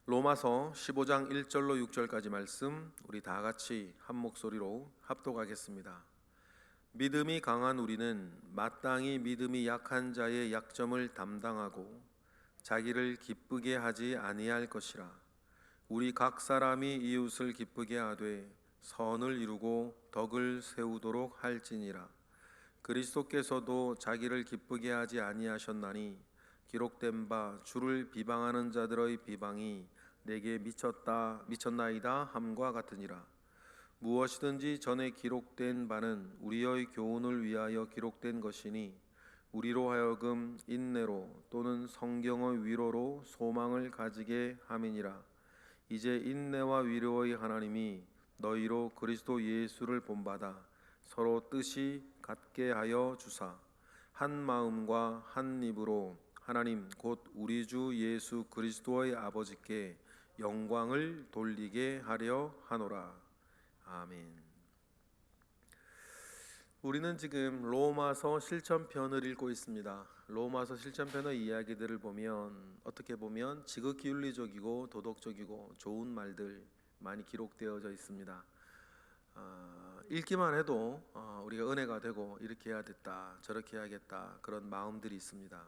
로마서 15장 1절로 6절까지 말씀 우리 다 같이 한 목소리로 합독하겠습니다. 믿음이 강한 우리는 마땅히 믿음이 약한 자의 약점을 담당하고 자기를 기쁘게 하지 아니할 것이라. 우리 각 사람이 이웃을 기쁘게 하되 선을 이루고 덕을 세우도록 할지니라. 그리스도께서도 자기를 기쁘게 하지 아니하셨나니 기록된 바 주를 비방하는 자들의 비방이 내게 미쳤나이다 함과 같으니라. 무엇이든지 전에 기록된 바는 우리의 교훈을 위하여 기록된 것이니 우리로 하여금 인내로 또는 성경의 위로로 소망을 가지게 함이니라. 이제 인내와 위로의 하나님이 너희로 그리스도 예수를 본받아 서로 뜻이 같게 하여 주사 한 마음과 한 입으로 하나님 곧 우리 주 예수 그리스도의 아버지께 영광을 돌리게 하려 하노라. 아멘. 우리는 지금 로마서 실천편을 읽고 있습니다. 로마서 실천편의 이야기들을 보면 어떻게 보면 지극히 윤리적이고 도덕적이고 좋은 말들 많이 기록되어져 있습니다. 읽기만 해도 우리가 은혜가 되고 이렇게 해야 됐다 저렇게 해야겠다 그런 마음들이 있습니다.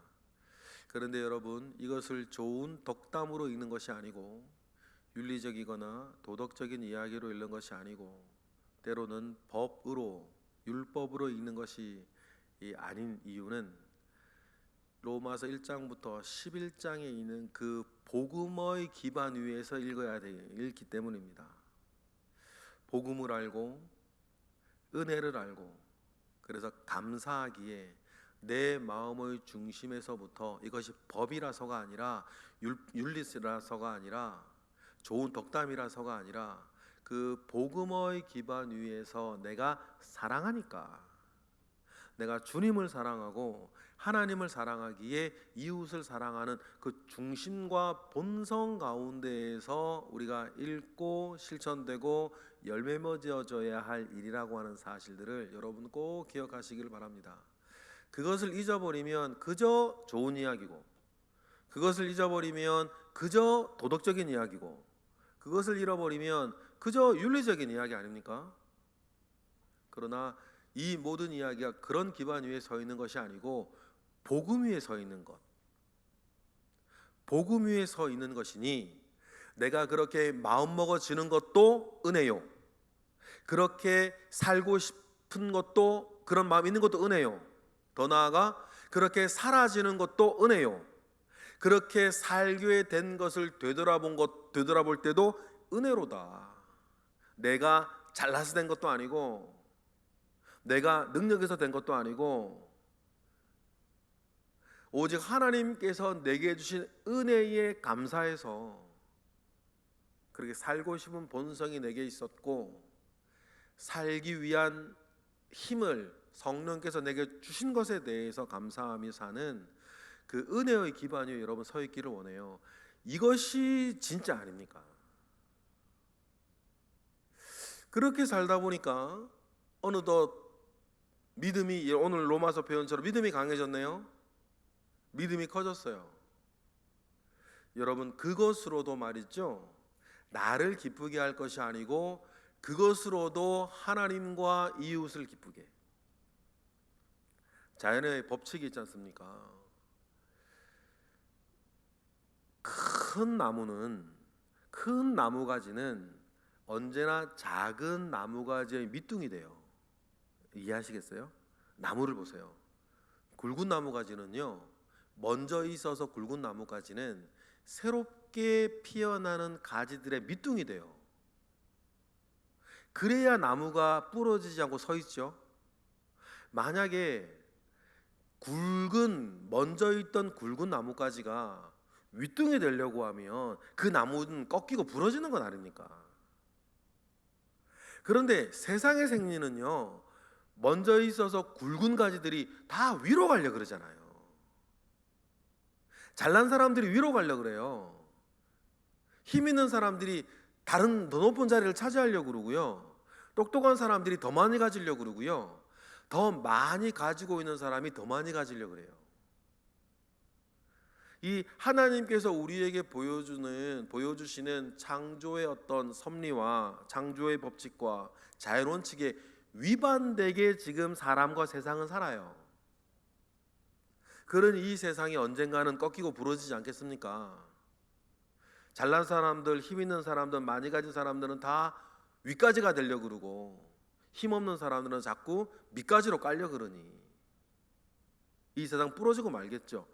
그런데 여러분, 이것을 좋은 덕담으로 읽는 것이 아니고 윤리적이거나 도덕적인 이야기로 읽는 것이 아니고 때로는 법으로 율법으로 읽는 것이 아닌 이유는 로마서 1장부터 11장에 있는 그 복음의 기반 위에서 읽기 때문입니다. 복음을 알고 은혜를 알고 그래서 감사하기에 내 마음의 중심에서부터 이것이 법이라서가 아니라 윤리라서가 아니라 좋은 덕담이라서가 아니라 그 복음의 기반 위에서 내가 사랑하니까, 내가 주님을 사랑하고 하나님을 사랑하기에 이웃을 사랑하는 그 중심과 본성 가운데에서 우리가 읽고 실천되고 열매 맺어져야 할 일이라고 하는 사실들을 여러분 꼭 기억하시길 바랍니다. 그것을 잊어버리면 그저 좋은 이야기고, 그것을 잊어버리면 그저 도덕적인 이야기고, 그것을 잃어버리면 그저 윤리적인 이야기 아닙니까? 그러나 이 모든 이야기가 그런 기반 위에 서 있는 것이 아니고 복음 위에 서 있는 것, 복음 위에 서 있는 것이니 내가 그렇게 마음먹어지는 것도 은혜요, 그렇게 살고 싶은 것도, 그런 마음이 있는 것도 은혜요, 더 나아가 그렇게 사라지는 것도 은혜요, 그렇게 살게 된 것을 되돌아볼 때도 은혜로다. 내가 잘나서 된 것도 아니고 내가 능력해서 된 것도 아니고 오직 하나님께서 내게 주신 은혜에 감사해서 그렇게 살고 싶은 본성이 내게 있었고 살기 위한 힘을 성령께서 내게 주신 것에 대해서 감사하며 사는 그 은혜의 기반 위에 여러분 서 있기를 원해요. 이것이 진짜 아닙니까? 그렇게 살다 보니까 어느덧 믿음이, 오늘 로마서 표현처럼 믿음이 강해졌네요. 믿음이 커졌어요. 여러분, 그것으로도 말이죠, 나를 기쁘게 할 것이 아니고 그것으로도 하나님과 이웃을 기쁘게. 자연의 법칙이 있지 않습니까? 큰 나무가지는 언제나 작은 나무가지의 밑둥이 돼요. 이해하시겠어요? 나무를 보세요. 굵은 나무가지는요, 먼저 있어서 굵은 나무가지는 새롭게 피어나는 가지들의 밑둥이 돼요. 그래야 나무가 부러지지 않고 서 있죠. 만약에 먼저 있던 굵은 나무가지가 윗둥이 되려고 하면 그 나무는 꺾이고 부러지는 건 아닙니까? 그런데 세상의 생리는요, 먼저 있어서 굵은 가지들이 다 위로 가려고 그러잖아요. 잘난 사람들이 위로 가려고 그래요. 힘 있는 사람들이 더 높은 자리를 차지하려고 그러고요, 똑똑한 사람들이 더 많이 가지려고 그러고요, 더 많이 가지고 있는 사람이 더 많이 가지려고 그래요. 이 하나님께서 우리에게 보여주시는 창조의 어떤 섭리와 창조의 법칙과 자연원칙에 위반되게 지금 사람과 세상은 살아요. 그런 이 세상이 언젠가는 꺾이고 부러지지 않겠습니까? 잘난 사람들, 힘 있는 사람들, 많이 가진 사람들은 다 위까지가 되려고 그러고, 힘없는 사람들은 자꾸 밑까지로 깔려 그러니 이 세상 부러지고 말겠죠.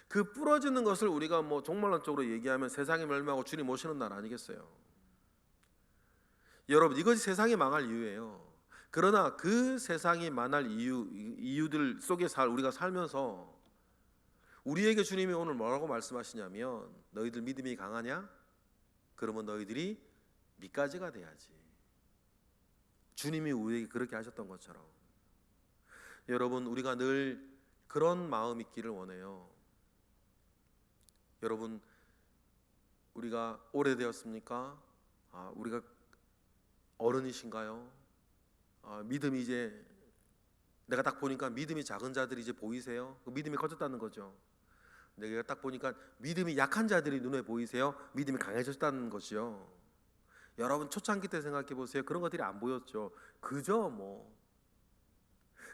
그 부러지는 것을 우리가 뭐 종말론적으로 얘기하면 세상이 멸망하고 주님 오시는 날 아니겠어요? 여러분, 이것이 세상이 망할 이유예요. 그러나 그 세상이 망할 이유들 속에 우리가 살면서 우리에게 주님이 오늘 뭐라고 말씀하시냐면, 너희들 믿음이 강하냐? 그러면 너희들이 밑가지가 돼야지. 주님이 우리에게 그렇게 하셨던 것처럼. 여러분, 우리가 늘 그런 마음 있기를 원해요. 여러분, 우리가 오래되었습니까? 우리가 어른이신가요? 믿음이 이제 내가 딱 보니까 믿음이 작은 자들이 이제 보이세요? 믿음이 커졌다는 거죠. 내가 딱 보니까 믿음이 약한 자들이 눈에 보이세요? 믿음이 강해졌다는 것이요. 여러분, 초창기 때 생각해 보세요. 그런 것들이 안 보였죠. 그저 뭐.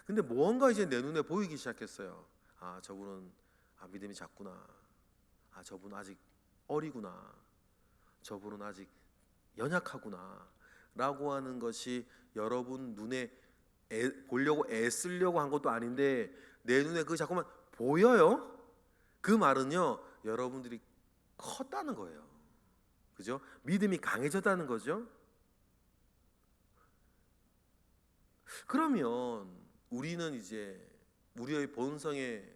근데 뭔가 이제 내 눈에 보이기 시작했어요. 저분은 믿음이 작구나. 저분은 아직 어리구나. 저분은 아직 연약하구나. 라고 하는 것이 여러분 눈에 보려고 애쓰려고 한 것도 아닌데 내 눈에 그게 자꾸만 보여요? 그 말은요, 여러분들이 컸다는 거예요. 그죠? 믿음이 강해졌다는 거죠. 그러면 우리는 이제 우리의 본성의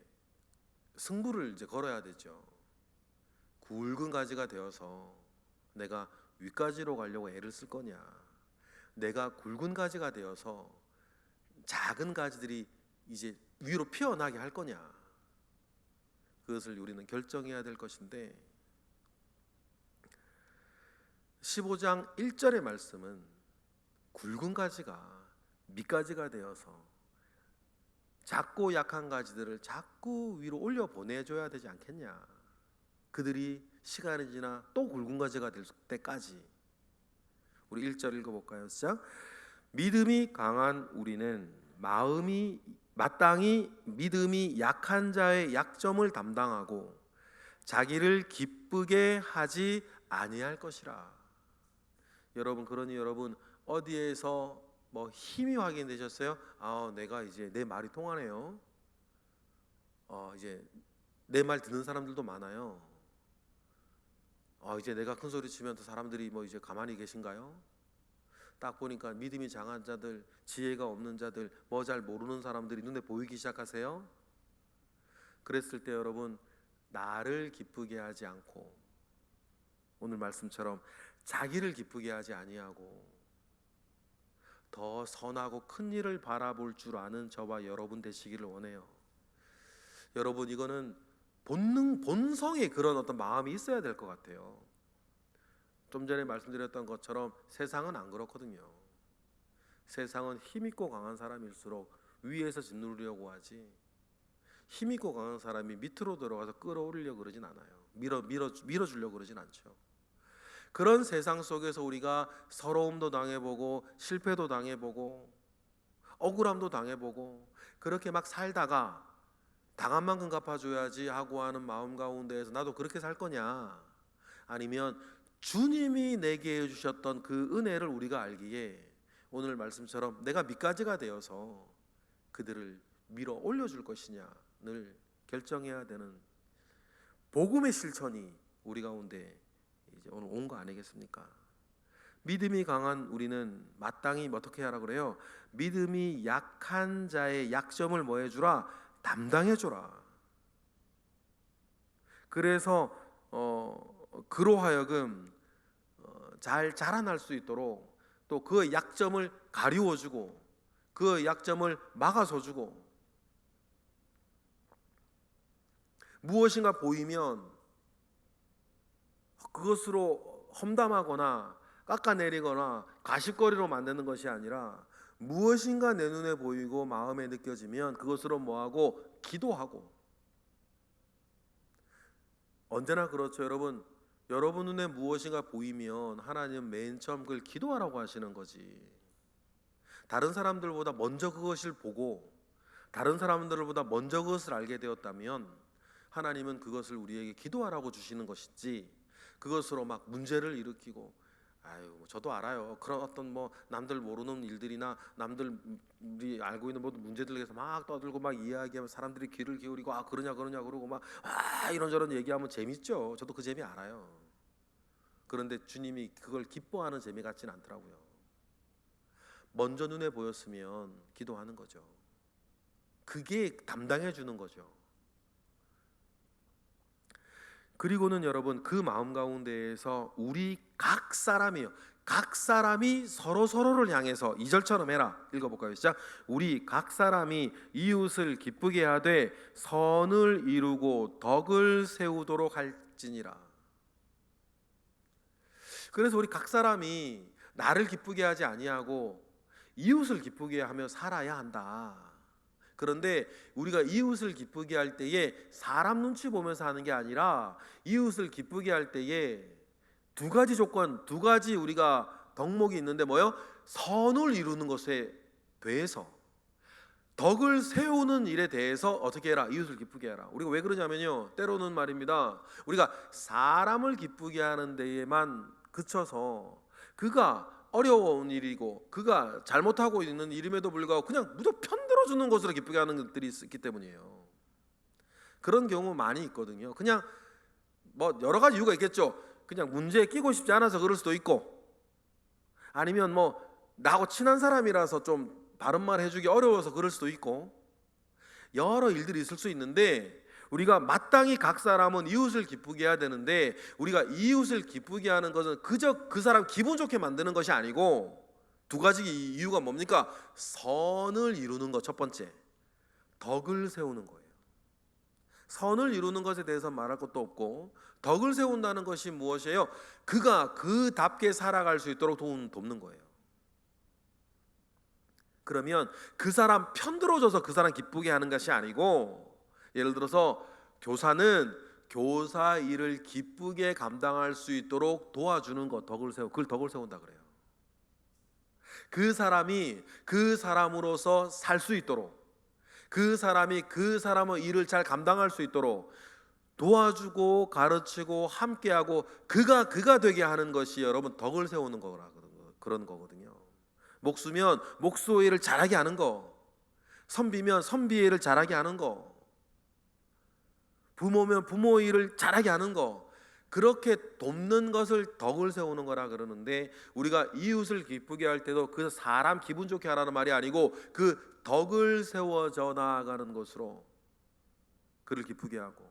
승부를 이제 걸어야 되죠. 굵은 가지가 되어서 내가 위가지로 가려고 애를 쓸 거냐, 내가 굵은 가지가 되어서 작은 가지들이 이제 위로 피어나게 할 거냐, 그것을 우리는 결정해야 될 것인데, 15장 1절의 말씀은 굵은 가지가 밑가지가 되어서 작고 약한 가지들을 자꾸 위로 올려 보내줘야 되지 않겠냐. 그들이 시간이 지나 또 굵은 가지가 될 때까지. 우리 1절 읽어볼까요? 시작. 믿음이 강한 우리는 마땅히 믿음이 약한 자의 약점을 담당하고 자기를 기쁘게 하지 아니할 것이라. 여러분, 그러니 여러분 어디에서 뭐 힘이 확인되셨어요? 내가 이제 내 말이 통하네요. 이제 내 말 듣는 사람들도 많아요. 이제 내가 큰 소리 치면 또 사람들이 뭐 이제 가만히 계신가요? 딱 보니까 믿음이 장한 자들, 지혜가 없는 자들, 뭐 잘 모르는 사람들이 눈에 보이기 시작하세요. 그랬을 때 여러분, 나를 기쁘게 하지 않고 오늘 말씀처럼 자기를 기쁘게 하지 아니하고 더 선하고 큰 일을 바라볼 줄 아는 저와 여러분 되시기를 원해요. 여러분, 이거는 본성의 그런 어떤 마음이 있어야 될 것 같아요. 좀 전에 말씀드렸던 것처럼 세상은 안 그렇거든요. 세상은 힘있고 강한 사람일수록 위에서 짓누르려고 하지, 힘있고 강한 사람이 밑으로 들어가서 끌어올리려고 그러진 않아요. 밀어주려고 그러진 않죠. 그런 세상 속에서 우리가 서러움도 당해보고 실패도 당해보고 억울함도 당해보고 그렇게 막 살다가 당한 만큼 갚아줘야지 하고 하는 마음 가운데에서 나도 그렇게 살 거냐, 아니면 주님이 내게 해주셨던 그 은혜를 우리가 알기에 오늘 말씀처럼 내가 밑가지가 되어서 그들을 밀어 올려줄 것이냐를 결정해야 되는 복음의 실천이 우리 가운데 이제 오늘 온 거 아니겠습니까? 믿음이 강한 우리는 마땅히 어떻게 하라 그래요? 믿음이 약한 자의 약점을 뭐 해주라? 담당해줘라. 그래서 그로 하여금 잘 자라날 수 있도록 또 그의 약점을 가리워주고 그의 약점을 막아서주고, 무엇인가 보이면 그것으로 험담하거나 깎아내리거나 가십거리로 만드는 것이 아니라 무엇인가 내 눈에 보이고 마음에 느껴지면 그것으로 뭐하고 기도하고 언제나 그렇죠, 여러분. 여러분 눈에 무엇인가 보이면 하나님은 맨 처음 그걸 기도하라고 하시는 거지. 다른 사람들보다 먼저 그것을 보고 다른 사람들보다 먼저 그것을 알게 되었다면 하나님은 그것을 우리에게 기도하라고 주시는 것이지, 그것으로 막 문제를 일으키고, 아유 저도 알아요, 그런 어떤 뭐 남들 모르는 일들이나 남들 우리 알고 있는 모든 문제들에 대해서 막 떠들고 막 이야기하면 사람들이 귀를 기울이고 아 그러냐 그러고 막 이런저런 얘기하면 재밌죠. 저도 그 재미 알아요. 그런데 주님이 그걸 기뻐하는 재미 같지는 않더라고요. 먼저 눈에 보였으면 기도하는 거죠. 그게 담당해 주는 거죠. 그리고는 여러분, 그 마음 가운데에서 우리 각 사람이요, 각 사람이 서로를 향해서 2절처럼 해라. 읽어볼까요? 시작. 우리 각 사람이 이웃을 기쁘게 하되 선을 이루고 덕을 세우도록 할지니라. 그래서 우리 각 사람이 나를 기쁘게 하지 아니하고 이웃을 기쁘게 하며 살아야 한다. 그런데 우리가 이웃을 기쁘게 할 때에 사람 눈치 보면서 하는 게 아니라 이웃을 기쁘게 할 때에 두 가지 조건, 두 가지 우리가 덕목이 있는데 뭐요? 선을 이루는 것에 대해서, 덕을 세우는 일에 대해서 어떻게 해라? 이웃을 기쁘게 해라. 우리가 왜 그러냐면요, 때로는 말입니다, 우리가 사람을 기쁘게 하는 데에만 그쳐서 그가 어려운 일이고 그가 잘못하고 있는 일임에도 불구하고 그냥 무조건 편들어주는 것으로 기쁘게 하는 것들이 있기 때문이에요. 그런 경우 많이 있거든요. 그냥 뭐 여러 가지 이유가 있겠죠. 그냥 문제에 끼고 싶지 않아서 그럴 수도 있고, 아니면 뭐 나하고 친한 사람이라서 좀 바른 말 해주기 어려워서 그럴 수도 있고, 여러 일들이 있을 수 있는데, 우리가 마땅히 각 사람은 이웃을 기쁘게 해야 되는데, 우리가 이웃을 기쁘게 하는 것은 그저 그 사람 기분 좋게 만드는 것이 아니고, 두 가지 이유가 뭡니까? 선을 이루는 것 첫 번째, 덕을 세우는 거예요. 선을 이루는 것에 대해서 말할 것도 없고, 덕을 세운다는 것이 무엇이에요? 그가 그답게 살아갈 수 있도록 돕는 거예요. 그러면 그 사람 편들어줘서 그 사람 기쁘게 하는 것이 아니고, 예를 들어서 교사는 교사 일을 기쁘게 감당할 수 있도록 도와주는 것, 그걸 덕을 세운다 그래요. 그 사람이 그 사람으로서 살 수 있도록, 그 사람이 그 사람의 일을 잘 감당할 수 있도록 도와주고 가르치고 함께하고 그가 되게 하는 것이 여러분 덕을 세우는 거라, 그런 거거든요. 목수면 목수 일을 잘하게 하는 거, 선비면 선비 일을 잘하게 하는 거, 부모면 부모 일을 잘하게 하는 거, 그렇게 돕는 것을 덕을 세우는 거라 그러는데, 우리가 이웃을 기쁘게 할 때도 그 사람 기분 좋게 하라는 말이 아니고 그 덕을 세워져 나아가는 것으로 그를 기쁘게 하고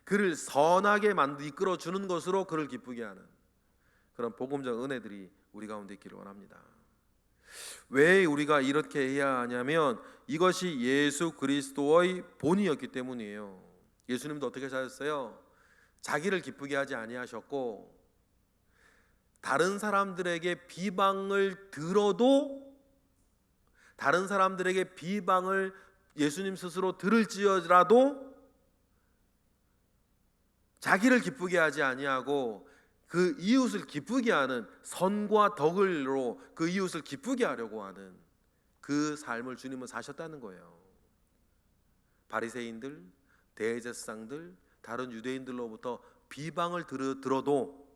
그를 선하게 이끌어 주는 것으로 그를 기쁘게 하는 그런 복음적 은혜들이 우리 가운데 있기를 원합니다. 왜 우리가 이렇게 해야 하냐면 이것이 예수 그리스도의 본이었기 때문이에요. 예수님도 어떻게 사셨어요? 자기를 기쁘게 하지 아니하셨고, 다른 사람들에게 비방을 들어도, 다른 사람들에게 비방을 예수님 스스로 들을지어라도 자기를 기쁘게 하지 아니하고 그 이웃을 기쁘게 하는 선과 덕을로 그 이웃을 기쁘게 하려고 하는 그 삶을 주님은 사셨다는 거예요. 바리새인들, 대제사장들, 다른 유대인들로부터 비방을 들어도,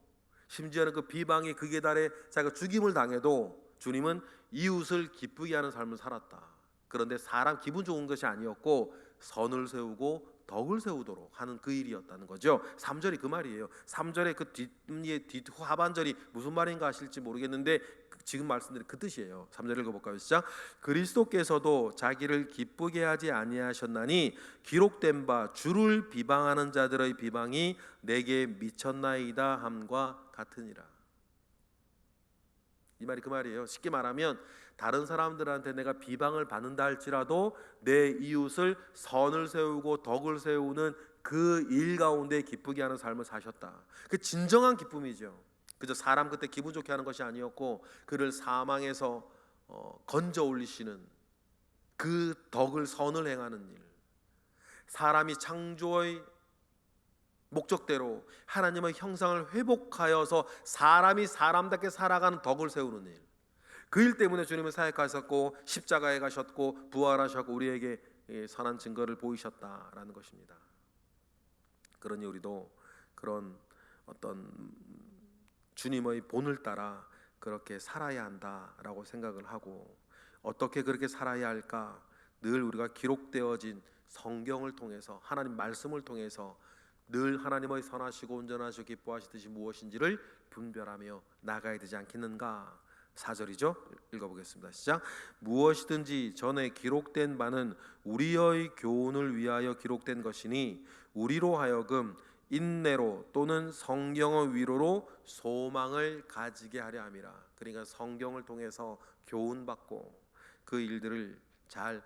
심지어는 그 비방이 극에 달해 자기가 죽임을 당해도 주님은 이웃을 기쁘게 하는 삶을 살았다. 그런데 사람 기분 좋은 것이 아니었고 선을 세우고 덕을 세우도록 하는 그 일이었다는 거죠. 3절이 그 말이에요. 3절의 그 뒤 하반절이 무슨 말인가 하실지 모르겠는데 지금 말씀드린 그 뜻이에요. 3절 읽어볼까요? 시작. 그리스도께서도 자기를 기쁘게 하지 아니하셨나니 기록된 바 주를 비방하는 자들의 비방이 내게 미쳤나이다 함과 같으니라. 이 말이 그 말이에요. 쉽게 말하면 다른 사람들한테 내가 비방을 받는다 할지라도 내 이웃을 선을 세우고 덕을 세우는 그 일 가운데 기쁘게 하는 삶을 사셨다. 그 진정한 기쁨이죠. 그저 사람 그때 기분 좋게 하는 것이 아니었고 그를 사망에서 건져 올리시는 그 덕을, 선을 행하는 일. 사람이 창조의 목적대로 하나님의 형상을 회복하여서 사람이 사람답게 살아가는 덕을 세우는 일, 그 일 때문에 주님은 사역하셨고 십자가에 가셨고 부활하셨고 우리에게 선한 증거를 보이셨다라는 것입니다. 그러니 우리도 그런 어떤 주님의 본을 따라 그렇게 살아야 한다라고 생각을 하고, 어떻게 그렇게 살아야 할까? 늘 우리가 기록되어진 성경을 통해서, 하나님 말씀을 통해서 늘 하나님의 선하시고 온전하시고 기뻐하시듯이 무엇인지를 분별하며 나가야 되지 않겠는가? 4절이죠. 읽어보겠습니다. 시작. 무엇이든지 전에 기록된 바는 우리의 교훈을 위하여 기록된 것이니 우리로 하여금 인내로 또는 성경의 위로로 소망을 가지게 하려 함이라. 그러니까 성경을 통해서 교훈받고 그 일들을 잘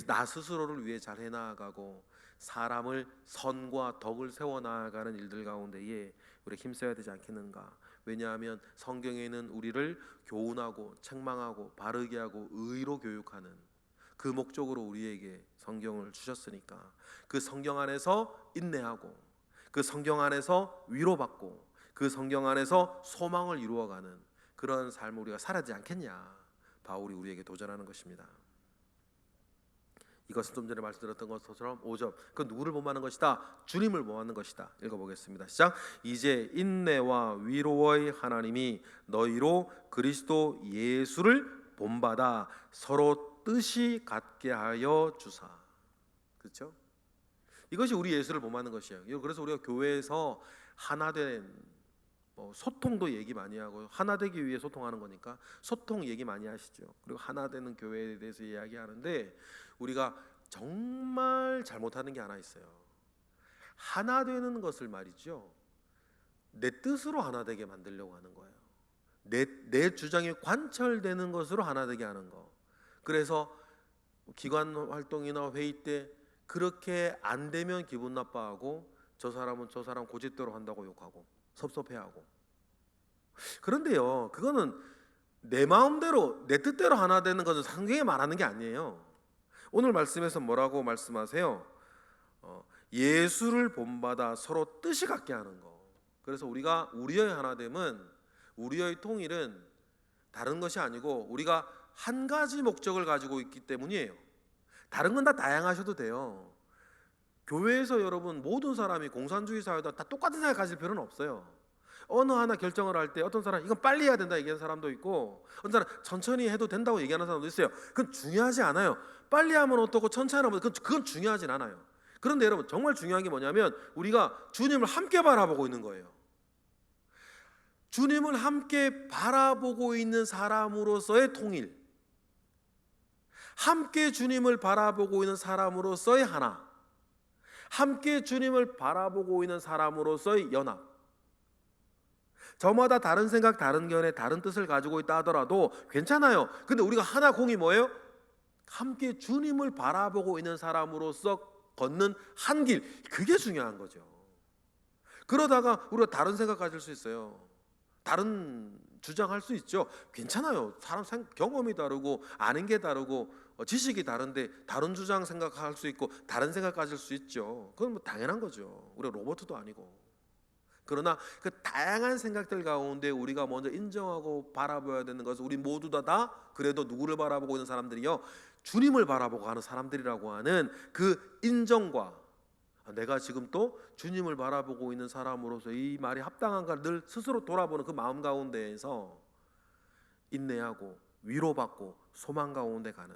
나 스스로를 위해 잘 해나가고 사람을 선과 덕을 세워나가는 일들 가운데에 우리 힘써야 되지 않겠는가? 왜냐하면 성경에는 우리를 교훈하고 책망하고 바르게 하고 의로 교육하는 그 목적으로 우리에게 성경을 주셨으니까, 그 성경 안에서 인내하고 그 성경 안에서 위로받고 그 성경 안에서 소망을 이루어가는 그런 삶을 우리가 살아야 되지 않겠냐? 바울이 우리에게 도전하는 것입니다. 이것은 좀 전에 말씀드렸던 것처럼 5절, 그 누구를 본받는 것이다? 주님을 본받는 것이다. 읽어보겠습니다. 시작. 이제 인내와 위로의 하나님이 너희로 그리스도 예수를 본받아 서로 뜻이 같게 하여 주사. 그렇죠? 이것이 우리 예수를 본받는 것이에요. 그래서 우리가 교회에서 하나된 소통도 얘기 많이 하고, 하나되기 위해 소통하는 거니까 소통 얘기 많이 하시죠. 그리고 하나되는 교회에 대해서 이야기하는데 우리가 정말 잘못하는 게 하나 있어요. 하나되는 것을 말이죠, 내 뜻으로 하나되게 만들려고 하는 거예요. 내 주장이 관철되는 것으로 하나되게 하는 거. 그래서 기관 활동이나 회의 때 그렇게 안 되면 기분 나빠하고, 저 사람은 저 사람 고집대로 한다고 욕하고 섭섭해하고. 그런데요, 그거는 내 마음대로 내 뜻대로 하나 되는 것은 성경에 말하는 게 아니에요. 오늘 말씀에서 뭐라고 말씀하세요? 예수를 본받아 서로 뜻이 같게 하는 거. 그래서 우리가 우리의 하나됨은, 우리의 통일은 다른 것이 아니고 우리가 한 가지 목적을 가지고 있기 때문이에요. 다른 건 다 다양하셔도 돼요. 교회에서 여러분 모든 사람이 공산주의 사회다 다 똑같은 생각 가질 필요는 없어요. 어느 하나 결정을 할 때 어떤 사람 이건 빨리 해야 된다 얘기하는 사람도 있고, 어떤 사람 천천히 해도 된다고 얘기하는 사람도 있어요. 그건 중요하지 않아요. 빨리 하면 어떻고 천천히 하면 그건 중요하진 않아요. 그런데 여러분 정말 중요한 게 뭐냐면 우리가 주님을 함께 바라보고 있는 거예요. 주님을 함께 바라보고 있는 사람으로서의 통일, 함께 주님을 바라보고 있는 사람으로서의 하나, 함께 주님을 바라보고 있는 사람으로서의 연합. 저마다 다른 생각, 다른 견해, 다른 뜻을 가지고 있다 하더라도 괜찮아요. 근데 우리가 하나 공이 뭐예요? 함께 주님을 바라보고 있는 사람으로서 걷는 한 길, 그게 중요한 거죠. 그러다가 우리가 다른 생각 가질 수 있어요. 다른 주장할 수 있죠. 괜찮아요. 사람 경험이 다르고 아는 게 다르고 지식이 다른데 다른 주장 생각할 수 있고 다른 생각 가질 수 있죠. 그건 뭐 당연한 거죠. 우리가 로봇도 아니고. 그러나 그 다양한 생각들 가운데 우리가 먼저 인정하고 바라봐야 되는 것은, 우리 모두 다 그래도 누구를 바라보고 있는 사람들이요? 주님을 바라보고 하는 사람들이라고 하는 그 인정과, 내가 지금 또 주님을 바라보고 있는 사람으로서 이 말이 합당한가 늘 스스로 돌아보는 그 마음 가운데에서 인내하고 위로받고 소망 가운데 가는,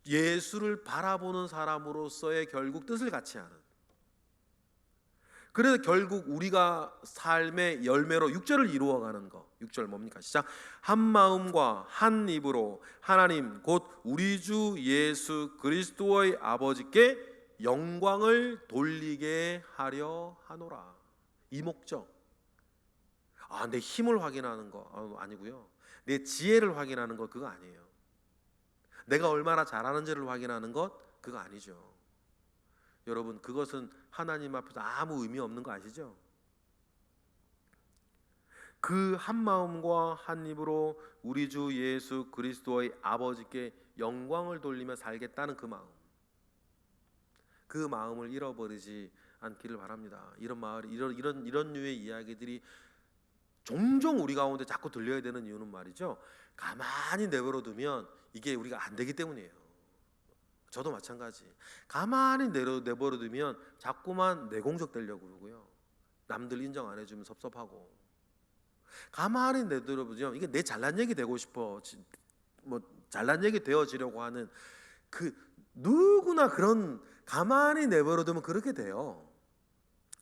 예수를 바라보는 사람으로서의 결국 뜻을 같이 하는. 그래서 결국 우리가 삶의 열매로 6절을 이루어가는 거. 6절 뭡니까? 시작. 한 마음과 한 입으로 하나님 곧 우리 주 예수 그리스도의 아버지께 영광을 돌리게 하려 하노라. 이 목적. 내 힘을 확인하는 거 아니고요. 내 지혜를 확인하는 것 그거 아니에요. 내가 얼마나 잘하는지를 확인하는 것 그거 아니죠. 여러분 그것은 하나님 앞에서 아무 의미 없는 거 아시죠? 그 한 마음과 한 입으로 우리 주 예수 그리스도의 아버지께 영광을 돌리며 살겠다는 그 마음, 그 마음을 잃어버리지 않기를 바랍니다. 이런 마을, 이런 류의 이야기들이 종종 우리 가운데 자꾸 들려야 되는 이유는 말이죠, 가만히 내버려 두면 이게 우리가 안 되기 때문이에요. 저도 마찬가지. 가만히 내버려 두면 자꾸만 내공적 되려고 그러고요, 남들 인정 안 해주면 섭섭하고, 가만히 내버려 두면 이게 내 잘난 얘기 되고 싶어, 뭐 잘난 얘기 되어지려고 하는, 그 누구나 그런, 가만히 내버려 두면 그렇게 돼요.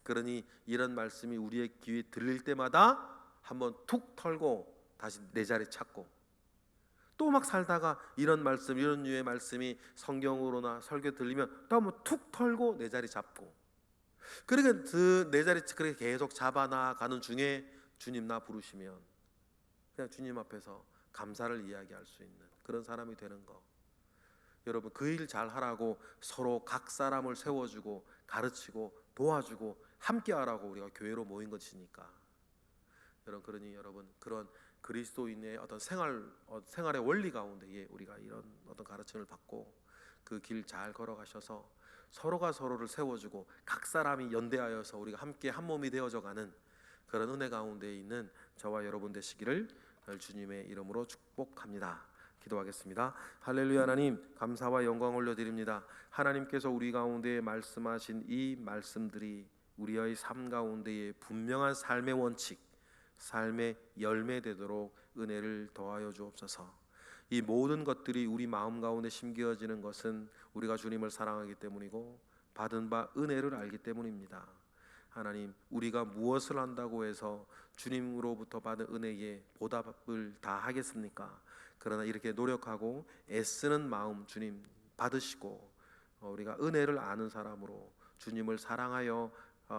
그러니 이런 말씀이 우리의 귀에 들릴 때마다 한번 툭 털고 다시 내 자리 찾고, 또 막 살다가 이런 말씀, 이런 류의 말씀이 성경으로나 설교 들리면 또 한번 툭 털고 내 자리 잡고, 그렇게 내 자리 그렇게 계속 잡아나가는 중에 주님 나 부르시면 그냥 주님 앞에서 감사를 이야기할 수 있는 그런 사람이 되는 거. 여러분, 그 일 잘 하라고 서로 각 사람을 세워주고 가르치고 도와주고 함께하라고 우리가 교회로 모인 것이니까. 여러분, 그러니 여러분, 그런 그리스도인의 어떤 생활의 원리 가운데에 우리가 이런 어떤 가르침을 받고 그 길 잘 걸어가셔서 서로가 서로를 세워주고 각 사람이 연대하여서 우리가 함께 한 몸이 되어져가는 그런 은혜 가운데 있는 저와 여러분 되시기를 주님의 이름으로 축복합니다. 기도하겠습니다. 할렐루야. 하나님, 감사와 영광 올려드립니다. 하나님께서 우리 가운데 말씀하신 이 말씀들이 우리의 삶 가운데에 분명한 삶의 원칙, 삶의 열매 되도록 은혜를 더하여 주옵소서. 이 모든 것들이 우리 마음 가운데 심겨지는 것은 우리가 주님을 사랑하기 때문이고 받은 바 은혜를 알기 때문입니다. 하나님, 우리가 무엇을 한다고 해서 주님으로부터 받은 은혜에 보답을 다 하겠습니까? 그러나 이렇게 노력하고 애쓰는 마음 주님 받으시고, 우리가 은혜를 아는 사람으로 주님을 사랑하여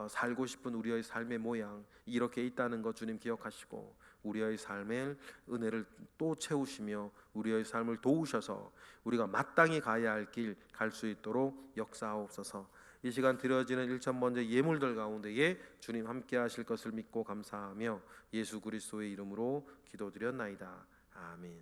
살고 싶은 우리의 삶의 모양 이렇게 있다는 것 주님 기억하시고, 우리의 삶의 은혜를 또 채우시며 우리의 삶을 도우셔서 우리가 마땅히 가야 할 길 갈 수 있도록 역사하옵소서. 이 시간 드려지는 1,000번째 예물들 가운데에 주님 함께 하실 것을 믿고 감사하며 예수 그리스도의 이름으로 기도드렸나이다. 아멘.